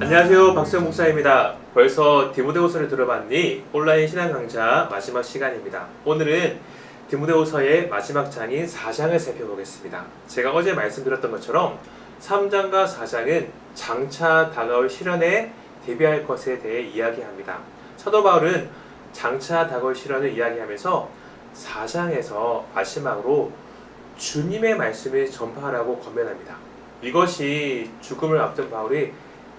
안녕하세요. 박수영 목사입니다. 벌써 디모데후서를 들어봤니? 온라인 신앙 강좌 마지막 시간입니다. 오늘은 디모데후서의 마지막 장인 4장을 살펴보겠습니다. 제가 어제 말씀드렸던 것처럼 3장과 4장은 장차 다가올 시련에 대비할 것에 대해 이야기합니다. 사도 바울은 장차 다가올 시련을 이야기하면서 4장에서 마지막으로 주님의 말씀을 전파하라고 권면합니다. 이것이 죽음을 앞둔 바울이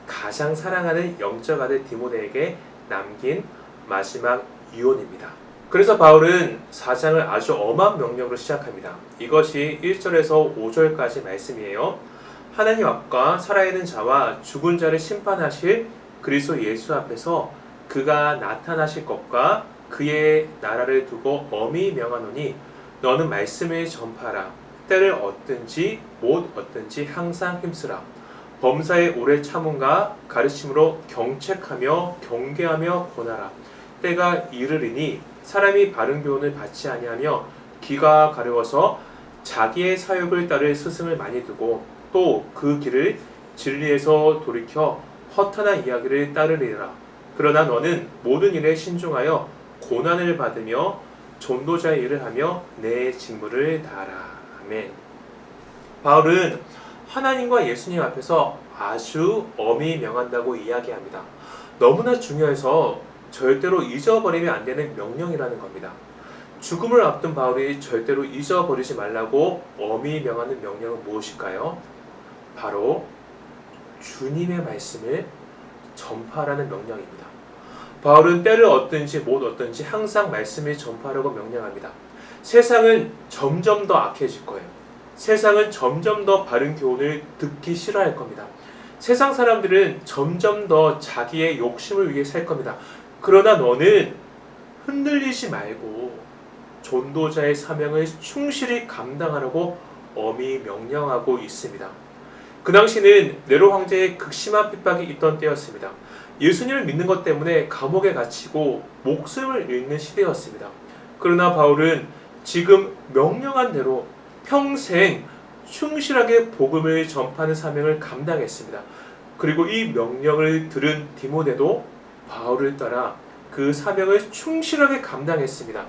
가장 사랑하는 영적 아들 디모데에게 남긴 마지막 유언입니다. 그래서 바울은 4장을 아주 엄한 명령으로 시작합니다. 이것이 1절에서 5절까지 말씀이에요. 하나님 앞과 살아있는 자와 죽은 자를 심판하실 그리스도 예수 앞에서 그가 나타나실 것과 그의 나라를 두고 엄히 명하노니 너는 말씀을 전파하라. 때를 얻든지 못 얻든지 항상 힘쓰라. 범사의 오래 참음과 가르침으로 경책하며 경계하며 권하라. 때가 이르리니 사람이 바른 교훈을 받지 아니하며 귀가 가려워서 자기의 사욕을 따를 스승을 많이 두고 또 그 길을 진리에서 돌이켜 허탄한 이야기를 따르리라. 그러나 너는 모든 일에 신중하여 고난을 받으며 전도자의 일을 하며 내 직무를 다하라. 아멘. 바울은 하나님과 예수님 앞에서 아주 엄히 명한다고 이야기합니다. 너무나 중요해서 절대로 잊어버리면 안 되는 명령이라는 겁니다. 죽음을 앞둔 바울이 절대로 잊어버리지 말라고 엄히 명하는 명령은 무엇일까요? 바로 주님의 말씀을 전파하라는 명령입니다. 바울은 때를 얻든지 못 얻든지 항상 말씀을 전파하라고 명령합니다. 세상은 점점 더 악해질 거예요. 세상은 점점 더 바른 교훈을 듣기 싫어할 겁니다. 세상 사람들은 점점 더 자기의 욕심을 위해 살 겁니다. 그러나 너는 흔들리지 말고 전도자의 사명을 충실히 감당하라고 엄히 명령하고 있습니다. 그 당시는 네로 황제의 극심한 핍박이 있던 때였습니다. 예수님을 믿는 것 때문에 감옥에 갇히고 목숨을 잃는 시대였습니다. 그러나 바울은 지금 명령한 대로 평생 충실하게 복음을 전파하는 사명을 감당했습니다. 그리고 이 명령을 들은 디모데도 바울을 따라 그 사명을 충실하게 감당했습니다.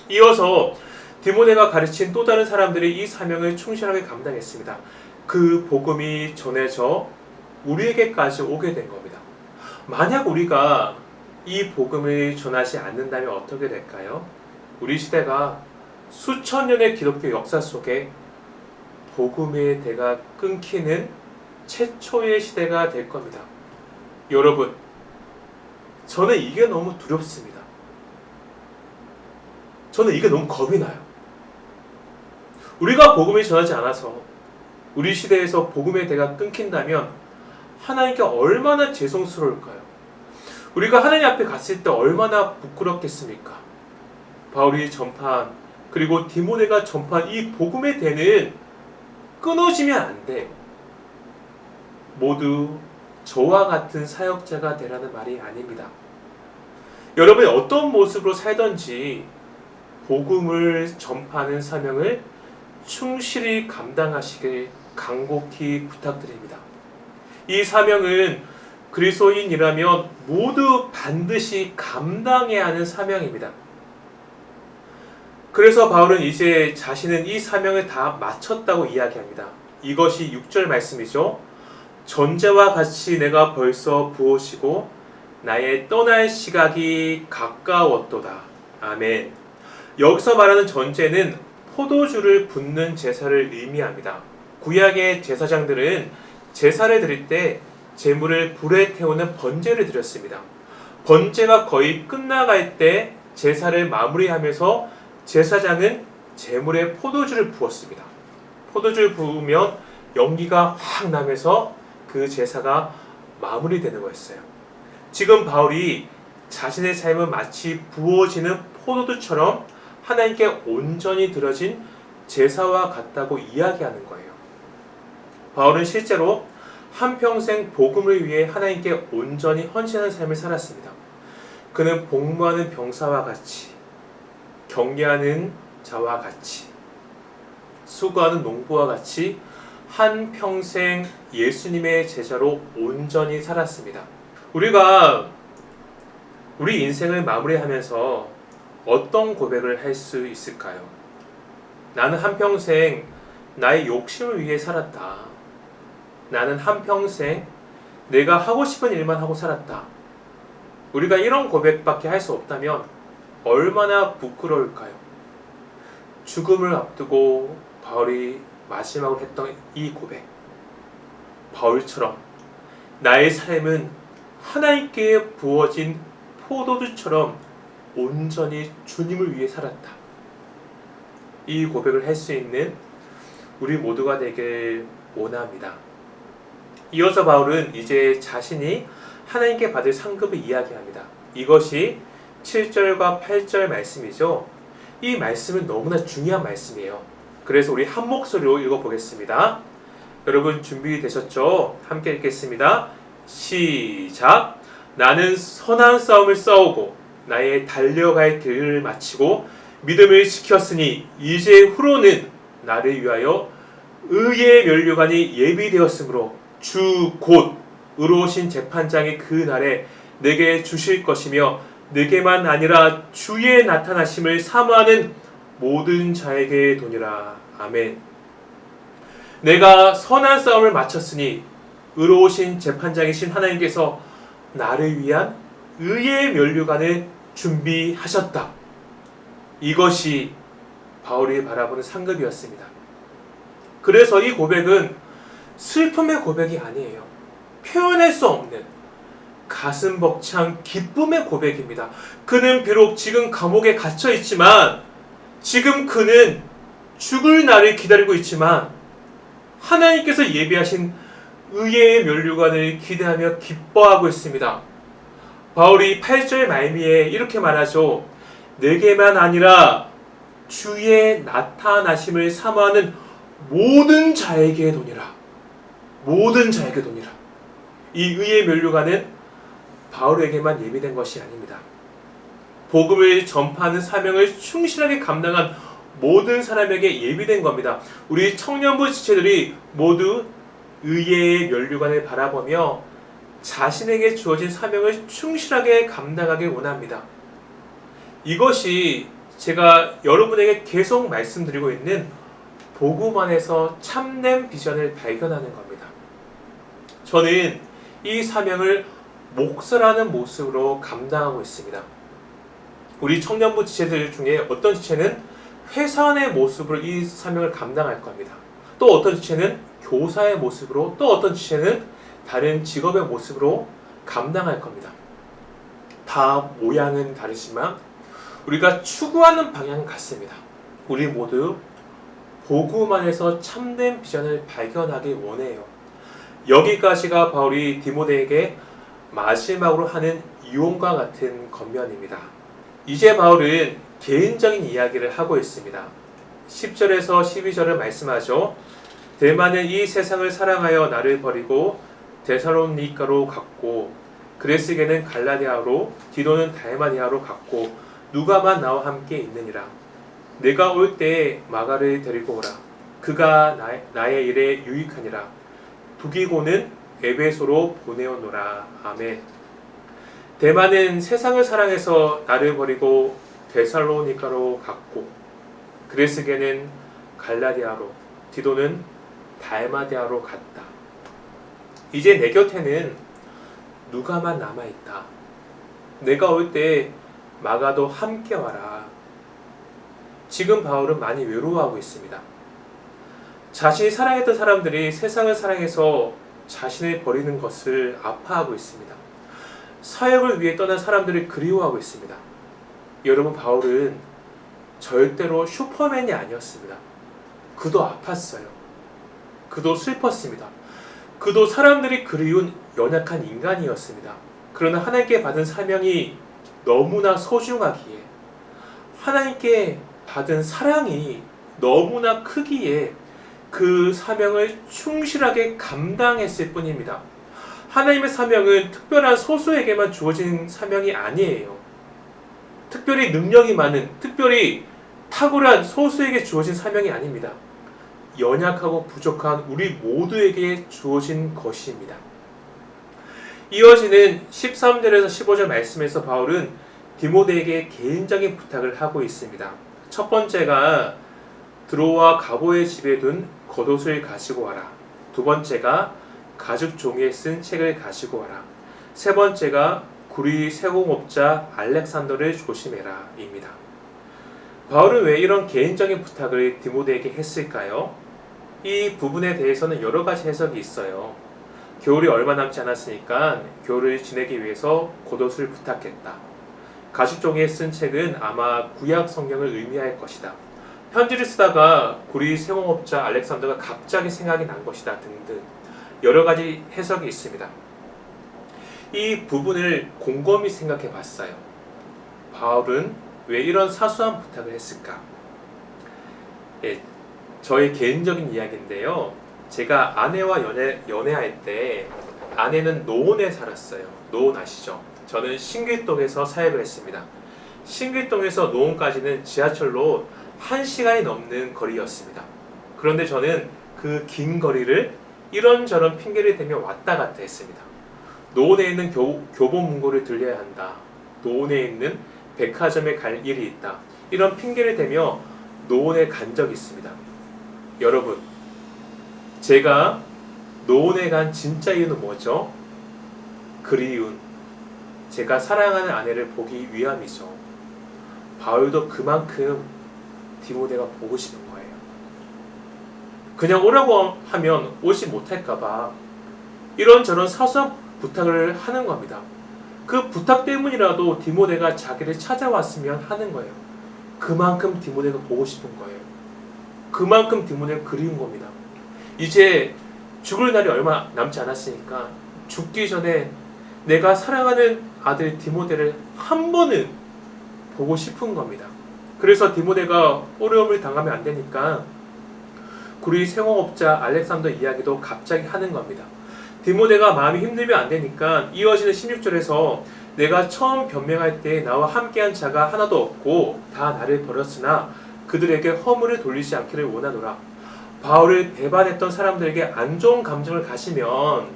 이어서 디모데가 가르친 또 다른 사람들이 이 사명을 충실하게 감당했습니다. 그 복음이 전해져 우리에게까지 오게 된 겁니다. 만약 우리가 이 복음을 전하지 않는다면 어떻게 될까요? 우리 시대가 수천 년의 기독교 역사 속에 복음의 대가 끊기는 최초의 시대가 될 겁니다. 여러분, 저는 이게 너무 두렵습니다. 저는 이게 너무 겁이 나요. 우리가 복음을 전하지 않아서 우리 시대에서 복음의 대가 끊긴다면 하나님께 얼마나 죄송스러울까요? 우리가 하나님 앞에 갔을 때 얼마나 부끄럽겠습니까? 바울이 전파한 그리고 디모데가 전파한 이 복음의 대는 끊어지면 안 돼요. 모두 저와 같은 사역자가 되라는 말이 아닙니다. 여러분이 어떤 모습으로 살든지 복음을 전파하는 사명을 충실히 감당하시길 간곡히 부탁드립니다. 이 사명은 그리스도인이라면 모두 반드시 감당해야 하는 사명입니다. 그래서 바울은 이제 자신은 이 사명을 다 마쳤다고 이야기합니다. 이것이 6절 말씀이죠. 전제와 같이 내가 벌써 부어지고 나의 떠날 시각이 가까웠도다. 아멘. 여기서 말하는 전제는 포도주를 붓는 제사를 의미합니다. 구약의 제사장들은 제사를 드릴 때 제물을 불에 태우는 번제를 드렸습니다. 번제가 거의 끝나갈 때 제사를 마무리하면서 제사장은 제물에 포도주를 부었습니다. 포도주를 부으면 연기가 확 나면서 그 제사가 마무리되는 거였어요. 지금 바울이 자신의 삶은 마치 부어지는 포도주처럼 하나님께 온전히 드려진 제사와 같다고 이야기하는 거예요. 바울은 실제로 한평생 복음을 위해 하나님께 온전히 헌신하는 삶을 살았습니다. 그는 복무하는 병사와 같이, 경계하는 자와 같이, 수고하는 농부와 같이 한평생 예수님의 제자로 온전히 살았습니다. 우리가 우리 인생을 마무리하면서 어떤 고백을 할 수 있을까요? 나는 한평생 나의 욕심을 위해 살았다. 나는 한평생 내가 하고 싶은 일만 하고 살았다. 우리가 이런 고백밖에 할 수 없다면 얼마나 부끄러울까요? 죽음을 앞두고 바울이 마지막으로 했던 이 고백. 바울처럼 나의 삶은 하나님께 부어진 포도주처럼 온전히 주님을 위해 살았다. 이 고백을 할 수 있는 우리 모두가 되길 원합니다. 이어서 바울은 이제 자신이 하나님께 받을 상급을 이야기합니다. 이것이 7절과 8절 말씀이죠. 이 말씀은 너무나 중요한 말씀이에요. 그래서 우리 한 목소리로 읽어보겠습니다. 여러분 준비되셨죠? 함께 읽겠습니다. 시작! 나는 선한 싸움을 싸우고 나의 달려갈 길을 마치고 믿음을 지켰으니 이제 후로는 나를 위하여 의의 면류관이 예비되었으므로 주 곧 의로우신 재판장이 그 날에 내게 주실 것이며 내게만 아니라 주의 나타나심을 사모하는 모든 자에게 도니라. 아멘. 내가 선한 싸움을 마쳤으니 의로우신 재판장이신 하나님께서 나를 위한 의의 면류관을 준비하셨다. 이것이 바울이 바라보는 상급이었습니다. 그래서 이 고백은 슬픔의 고백이 아니에요. 표현할 수 없는 가슴 벅찬 기쁨의 고백입니다. 그는 비록 지금 감옥에 갇혀 있지만, 지금 그는 죽을 날을 기다리고 있지만 하나님께서 예비하신 의의 면류관을 기대하며 기뻐하고 있습니다. 바울이 8절 말미에 이렇게 말하죠. 내게만 아니라 주의 나타나심을 사모하는 모든 자에게 도니라. 모든 자에게 도니라. 이 의의 면류관은 바울에게만 예비된 것이 아닙니다. 복음을 전파하는 사명을 충실하게 감당한 모든 사람에게 예비된 겁니다. 우리 청년부 지체들이 모두 의의 면류관을 바라보며 자신에게 주어진 사명을 충실하게 감당하길 원합니다. 이것이 제가 여러분에게 계속 말씀드리고 있는 복음 안에서 참된 비전을 발견하는 겁니다. 저는 이 사명을 목사라는 모습으로 감당하고 있습니다. 우리 청년부 지체들 중에 어떤 지체는 회사원의 모습으로 이 사명을 감당할 겁니다. 또 어떤 지체는 교사의 모습으로, 또 어떤 지체는 다른 직업의 모습으로 감당할 겁니다. 다 모양은 다르지만 우리가 추구하는 방향은 같습니다. 우리 모두 복음 안에서 참된 비전을 발견하길 원해요. 여기까지가 바울이 디모데에게 마지막으로 하는 유언과 같은 겉면입니다. 이제 바울은 개인적인 이야기를 하고 있습니다. 10절에서 12절을 말씀하죠. 데마는 이 세상을 사랑하여 나를 버리고 데살로니가로 갔고, 그레스게는 갈라디아로, 디도는 달마디아로 갔고, 누가만 나와 함께 있느니라. 내가 올 때에 마가를 데리고 오라. 그가 나의 일에 유익하니라. 두기고는 에베소로 보내어노라. 아멘. 데마는 세상을 사랑해서 나를 버리고 데살로니가로 갔고, 그레스게는 갈라디아로, 디도는 달마디아로 갔다. 이제 내 곁에는 누가만 남아있다. 내가 올 때 마가도 함께 와라. 지금 바울은 많이 외로워하고 있습니다. 자신이 사랑했던 사람들이 세상을 사랑해서 자신을 버리는 것을 아파하고 있습니다. 사역을 위해 떠난 사람들을 그리워하고 있습니다. 여러분, 바울은 절대로 슈퍼맨이 아니었습니다. 그도 아팠어요. 그도 슬펐습니다. 그도 사람들이 그리운 연약한 인간이었습니다. 그러나 하나님께 받은 사명이 너무나 소중하기에, 하나님께 받은 사랑이 너무나 크기에 그 사명을 충실하게 감당했을 뿐입니다. 하나님의 사명은 특별한 소수에게만 주어진 사명이 아니에요. 특별히 능력이 많은, 특별히 탁월한 소수에게 주어진 사명이 아닙니다. 연약하고 부족한 우리 모두에게 주어진 것입니다. 이어지는 13절에서 15절 말씀에서 바울은 디모데에게 개인적인 부탁을 하고 있습니다. 첫 번째가 드로와 가보의 집에 둔 겉옷을 가지고 와라. 두 번째가 가죽 종이에 쓴 책을 가지고 와라. 세 번째가 구리 세공업자 알렉산더를 조심해라 입니다. 바울은 왜 이런 개인적인 부탁을 디모데에게 했을까요? 이 부분에 대해서는 여러 가지 해석이 있어요. 겨울이 얼마 남지 않았으니까 겨울을 지내기 위해서 겉옷을 부탁했다. 가죽 종이에 쓴 책은 아마 구약 성경을 의미할 것이다. 편지를 쓰다가 구리 세공업자 알렉산더가 갑자기 생각이 난 것이다 등등 여러 가지 해석이 있습니다. 이 부분을 곰곰이 생각해 봤어요. 바울은 왜 이런 사소한 부탁을 했을까? 저의 개인적인 이야기인데요. 제가 아내와 연애할 때 아내는 노원에 살았어요. 노원 아시죠? 저는 신길동에서 사역을 했습니다. 신길동에서 노원까지는 지하철로 1시간이 넘는 거리였습니다. 그런데 저는 그 긴 거리를 이런저런 핑계를 대며 왔다 갔다 했습니다. 노원에 있는 교보문고를 들려야 한다. 노원에 있는 백화점에 갈 일이 있다. 이런 핑계를 대며 노원에 간 적이 있습니다. 여러분, 제가 노원에 간 진짜 이유는 뭐죠? 그리운, 제가 사랑하는 아내를 보기 위함이죠. 바울도 그만큼 디모데가 보고 싶은 거예요. 그냥 오라고 하면 오지 못할까봐 이런저런 사소한 부탁을 하는 겁니다. 그 부탁 때문이라도 디모데가 자기를 찾아왔으면 하는 거예요. 그만큼 디모데가 보고 싶은 거예요. 그만큼 디모데가 그리운 겁니다. 이제 죽을 날이 얼마 남지 않았으니까 죽기 전에 내가 사랑하는 아들 디모데를 한 번은 보고 싶은 겁니다. 그래서 디모데가 어려움을 당하면 안 되니까 구리 세공업자 알렉산더 이야기도 갑자기 하는 겁니다. 디모데가 마음이 힘들면 안 되니까 이어지는 16절에서 내가 처음 변명할 때 나와 함께한 자가 하나도 없고 다 나를 버렸으나 그들에게 허물을 돌리지 않기를 원하노라. 바울을 배반했던 사람들에게 안 좋은 감정을 가시면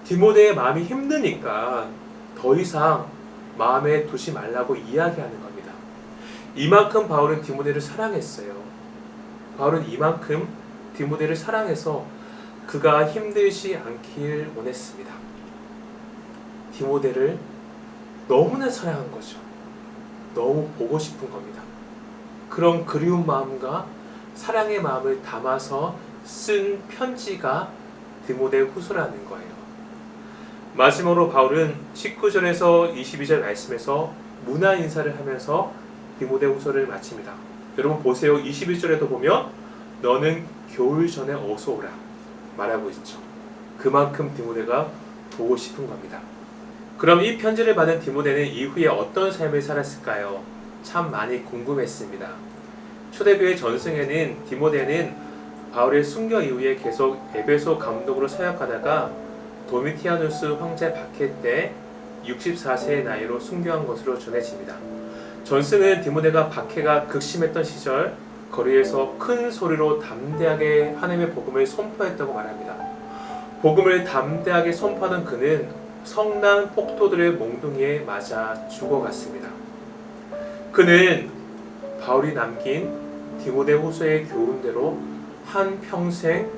디모데의 마음이 힘드니까 더 이상 마음에 두지 말라고 이야기하는 겁니다. 이만큼 바울은 디모데를 사랑했어요. 바울은 이만큼 디모데를 사랑해서 그가 힘들지 않길 원했습니다. 디모데를 너무나 사랑한 거죠. 너무 보고 싶은 겁니다. 그런 그리운 마음과 사랑의 마음을 담아서 쓴 편지가 디모데 후서라는 거예요. 마지막으로 바울은 19절에서 22절 말씀에서 문안 인사를 하면서 디모데 후서를 마칩니다. 여러분 보세요. 21절에도 보면 너는 겨울 전에 어서 오라 말하고 있죠. 그만큼 디모데가 보고 싶은 겁니다. 그럼 이 편지를 받은 디모데는 이후에 어떤 삶을 살았을까요? 참 많이 궁금했습니다. 초대교회 전승에는 디모데는 바울의 순교 이후에 계속 에베소 감독으로 사역하다가 도미티아누스 황제 박해 때 64세의 나이로 순교한 것으로 전해집니다. 전승은 디모데가 박해가 극심했던 시절 거리에서 큰 소리로 담대하게 하나님의 복음을 선포했다고 말합니다. 복음을 담대하게 선포하는 그는 성난 폭도들의 몽둥이에 맞아 죽어갔습니다. 그는 바울이 남긴 디모데 후서의 교훈대로 한평생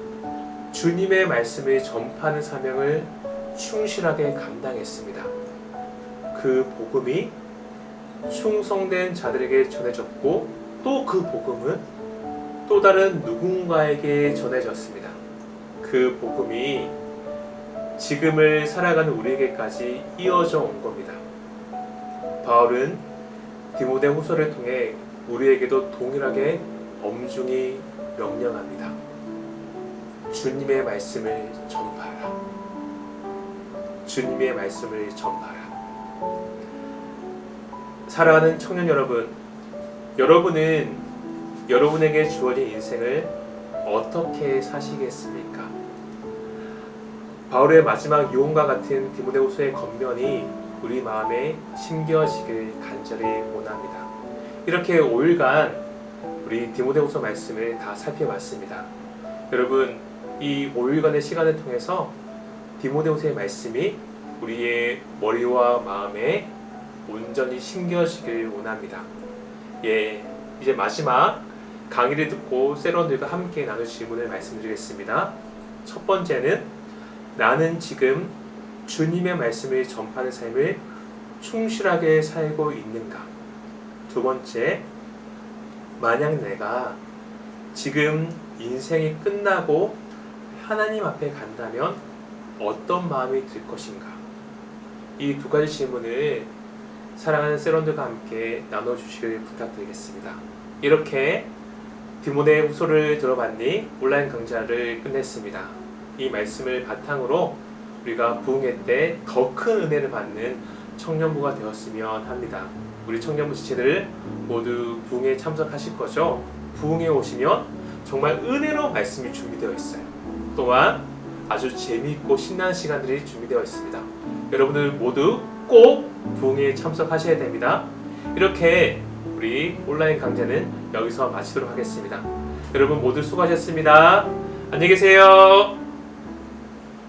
주님의 말씀을 전파하는 사명을 충실하게 감당했습니다. 그 복음이 충성된 자들에게 전해졌고 또 그 복음은 또 다른 누군가에게 전해졌습니다. 그 복음이 지금을 살아가는 우리에게까지 이어져 온 겁니다. 바울은 디모데 후서를 통해 우리에게도 동일하게 엄중히 명령합니다. 주님의 말씀을 전파하라. 주님의 말씀을 전파하라. 사랑하는 청년 여러분, 여러분은 여러분에게 주어진 인생을 어떻게 사시겠습니까? 바울의 마지막 유언과 같은 디모데후서의 겉면이 우리 마음에 심겨지길 간절히 원합니다. 이렇게 5일간 우리 디모데후서 말씀을 다 살펴봤습니다. 여러분, 이 5일간의 시간을 통해서 디모데후서의 말씀이 우리의 머리와 마음에 온전히 심겨지길 원합니다. 예, 이제 마지막 강의를 듣고 세런들과 함께 나눌 질문을 말씀드리겠습니다. 첫 번째는 나는 지금 주님의 말씀을 전파하는 삶을 충실하게 살고 있는가? 두 번째, 만약 내가 지금 인생이 끝나고 하나님 앞에 간다면 어떤 마음이 들 것인가? 이 두 가지 질문을 사랑하는 세런들과 함께 나눠주시길 부탁드리겠습니다. 이렇게 디모데후서를 들어봤니? 온라인 강좌를 끝냈습니다. 이 말씀을 바탕으로 우리가 부흥회 때 더 큰 은혜를 받는 청년부가 되었으면 합니다. 우리 청년부 지체들 모두 부흥회에 참석하실 거죠? 부흥회에 오시면 정말 은혜로 말씀이 준비되어 있어요. 또한 아주 재미있고 신나는 시간들이 준비되어 있습니다. 여러분들 모두 꼭 부흥회에 참석하셔야 됩니다. 이렇게 우리 온라인 강좌는 여기서 마치도록 하겠습니다. 여러분 모두 수고하셨습니다. 안녕히 계세요.